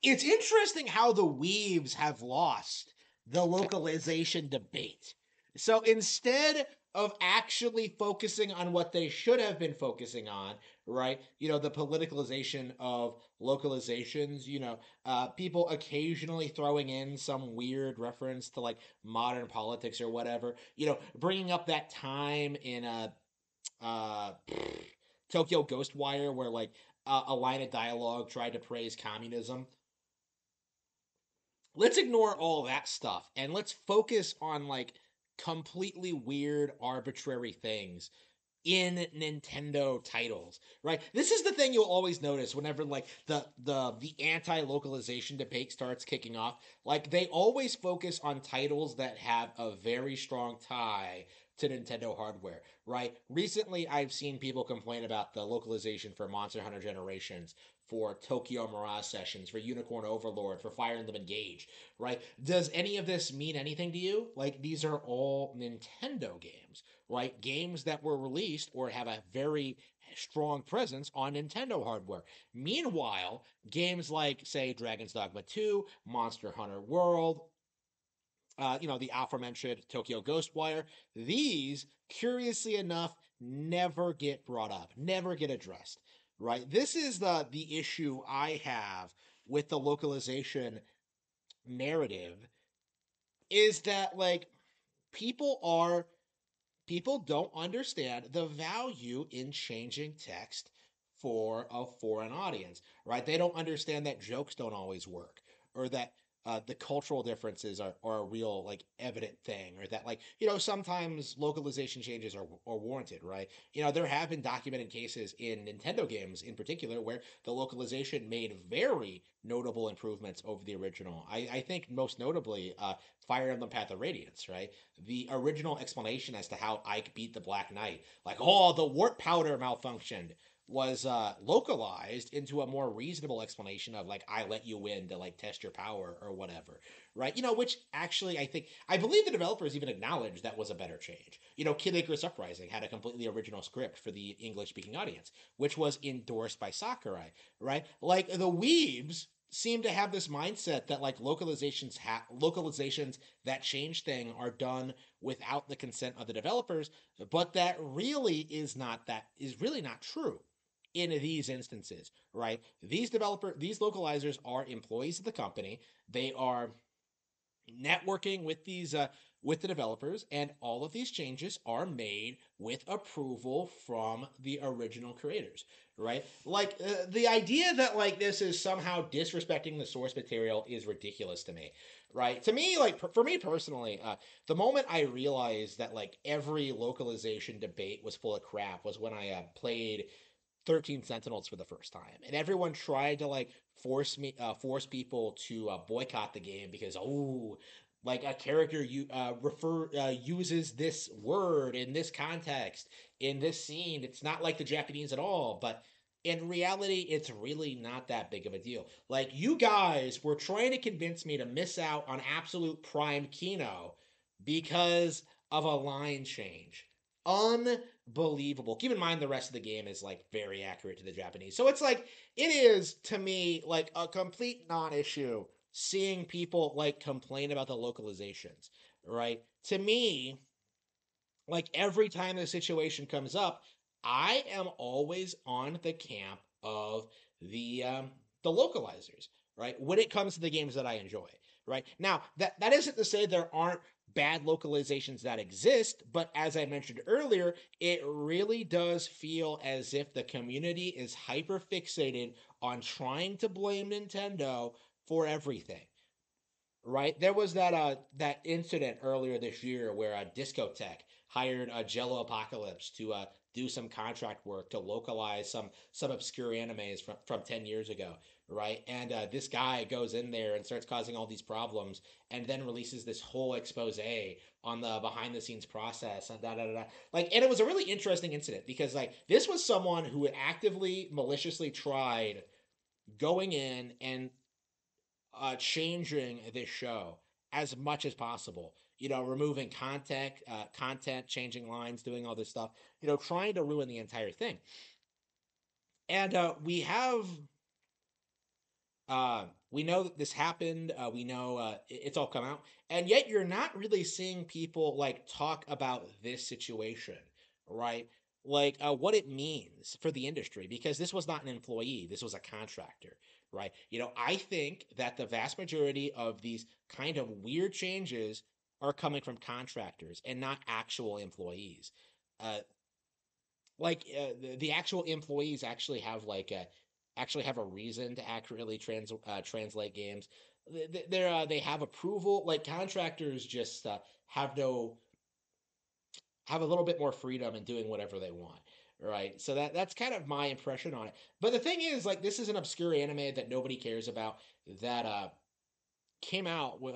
It's interesting how the weaves have lost the localization debate. So instead of actually focusing on what they should have been focusing on, right? The politicalization of localizations, people occasionally throwing in some weird reference to like modern politics or whatever, bringing up that time in uh, Tokyo Ghostwire where like a line of dialogue tried to praise communism. Let's ignore all that stuff and let's focus on like completely weird arbitrary things in Nintendo titles, right? This is the thing you'll always notice whenever like the anti-localization debate starts kicking off. Like they always focus on titles that have a very strong tie to Nintendo hardware, right? Recently I've seen people complain about the localization for Monster Hunter Generations, for Tokyo Mirage Sessions, for Unicorn Overlord, for Fire Emblem Engage, right? Does any of this mean anything to you? Like these are all Nintendo games, right? Games that were released or have a very strong presence on Nintendo hardware. Meanwhile, games like, say, Dragon's Dogma 2, Monster Hunter World, the aforementioned Tokyo Ghostwire, these, curiously enough, never get brought up, never get addressed, right? This is the issue I have with the localization narrative is that like people are people don't understand the value in changing text for a foreign audience, right? They don't understand that jokes don't always work, or that the cultural differences are a real like evident thing, or that like sometimes localization changes are warranted, right? There have been documented cases in Nintendo games in particular where the localization made very notable improvements over the original. I think most notably Fire Emblem Path of Radiance, right? The original explanation as to how Ike beat the Black Knight, like, oh, the warp powder malfunctioned, was localized into a more reasonable explanation of like I let you win to like test your power or whatever, right? Which actually I believe the developers even acknowledged that was a better change. Kid Icarus Uprising had a completely original script for the English speaking audience, which was endorsed by Sakurai, right? Like the Weebs seem to have this mindset that like localizations that change thing are done without the consent of the developers, but that is really not true in these instances, right? These localizers are employees of the company. They are networking with the developers, and all of these changes are made with approval from the original creators, right? Like the idea that like this is somehow disrespecting the source material is ridiculous to me, right? To me, like for me personally, the moment I realized that like every localization debate was full of crap was when I played 13 Sentinels for the first time, and everyone tried to like force people to boycott the game because like a character you refer uses this word in this context in this scene. It's not like the Japanese at all, but in reality, it's really not that big of a deal. Like you guys were trying to convince me to miss out on absolute prime Kino because of a line change. Unbelievable. Keep in mind the rest of the game is like very accurate to the Japanese. So it's like it is to me like a complete non-issue seeing people like complain about the localizations, right? To me, like every time the situation comes up, I am always on the camp of the localizers, right? When it comes to the games that I enjoy, right? Now, that isn't to say there aren't bad localizations that exist, but as I mentioned earlier, it really does feel as if the community is hyper fixated on trying to blame Nintendo for everything, right? There was that incident earlier this year where a discotheque hired a Jello Apocalypse to do some contract work to localize some obscure animes from 10 years ago, right? And this guy goes in there and starts causing all these problems, and then releases this whole expose on the behind the scenes process and da da da. Da. Like, and it was a really interesting incident because like this was someone who had actively maliciously tried going in and changing this show as much as possible. Removing content, changing lines, doing all this stuff. Trying to ruin the entire thing. And we have We know that this happened. We know it's all come out, and yet you're not really seeing people like talk about this situation, right? Like what it means for the industry, because this was not an employee, this was a contractor, right? I think that the vast majority of these kind of weird changes are coming from contractors and not actual employees. Uh, the actual employees actually have a reason to accurately translate games. They have approval. Like contractors just have no have a little bit more freedom in doing whatever they want, right? So that's kind of my impression on it. But the thing is, like, this is an obscure anime that nobody cares about, that came out with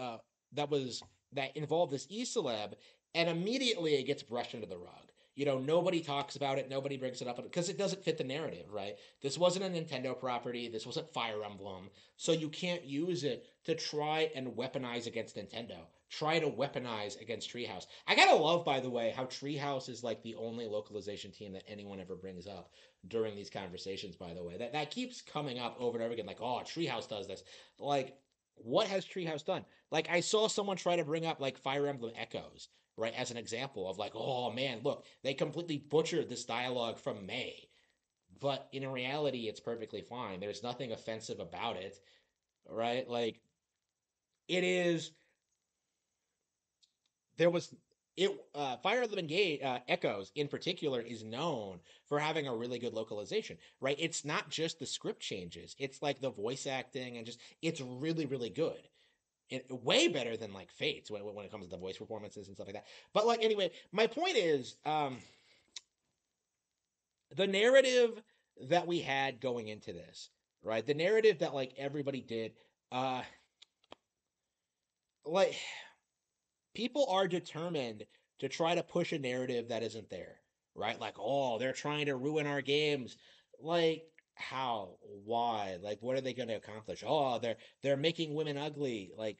that involved this e-celeb, and immediately it gets brushed under the rug. Nobody talks about it, nobody brings it up because it doesn't fit the narrative, right? This wasn't a Nintendo property, this wasn't Fire Emblem, so you can't use it to try and weaponize against Nintendo. Try to weaponize against Treehouse. I gotta love, by the way, how Treehouse is like the only localization team that anyone ever brings up during these conversations. By the way, that keeps coming up over and over again. Like, oh, Treehouse does this. Like, what has Treehouse done? Like, I saw someone try to bring up like Fire Emblem Echoes, right, as an example of like, oh man, look, they completely butchered this dialogue from May. But in reality, it's perfectly fine. There's nothing offensive about it, right? Like, it is. There was it. Fire Emblem Echoes in particular is known for having a really good localization, right? It's not just the script changes; it's like the voice acting and just it's really really good. Way better than like Fates when it comes to the voice performances and stuff like that. But like anyway, my point is, the narrative that we had going into this, right? The narrative that like everybody did, uh, like people are determined to try to push a narrative that isn't there, right? Like, oh, they're trying to ruin our games. Like, how? Why? Like, what are they going to accomplish? Oh, they're making women ugly. Like,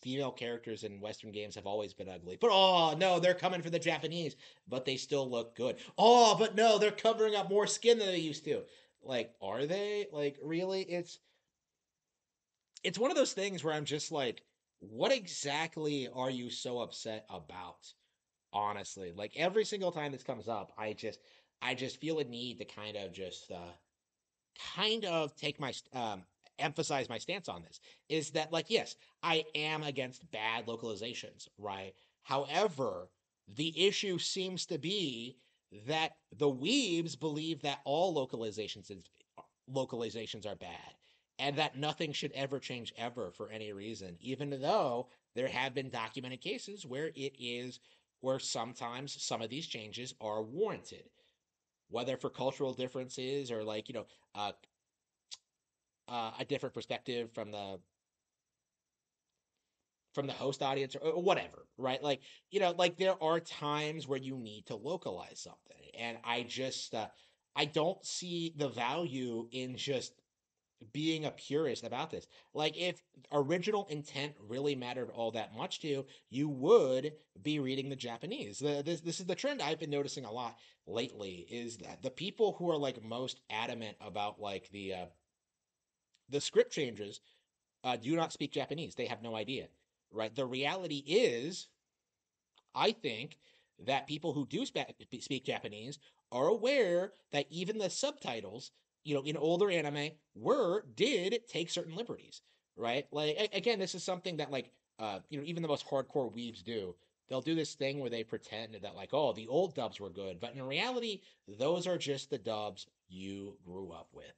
female characters in Western games have always been ugly. But oh no, they're coming for the Japanese, but they still look good. Oh, but no, they're covering up more skin than they used to. Like, are they? Like, really? It's one of those things where I'm just like, what exactly are you so upset about? Honestly, like every single time this comes up, I just feel a need to kind of take my emphasize my stance on this, is that, like, yes, I am against bad localizations, right? However, the issue seems to be that the weebs believe that all localizations are bad, and that nothing should ever change ever for any reason, even though there have been documented cases where sometimes some of these changes are warranted, whether for cultural differences or like uh, a different perspective from the host audience, or whatever, right? Like, like there are times where you need to localize something, and I don't see the value in just being a purist about this. Like, if original intent really mattered all that much to you, you would be reading the Japanese. This is the trend I've been noticing a lot lately, is that the people who are like most adamant about like the script changes do not speak Japanese. They have no idea, right? The reality is, I think that people who do speak Japanese are aware that even the subtitles, in older anime, did take certain liberties, right? Like, again, this is something that like even the most hardcore weebs do. They'll do this thing where they pretend that like, oh, the old dubs were good, but in reality, those are just the dubs you grew up with.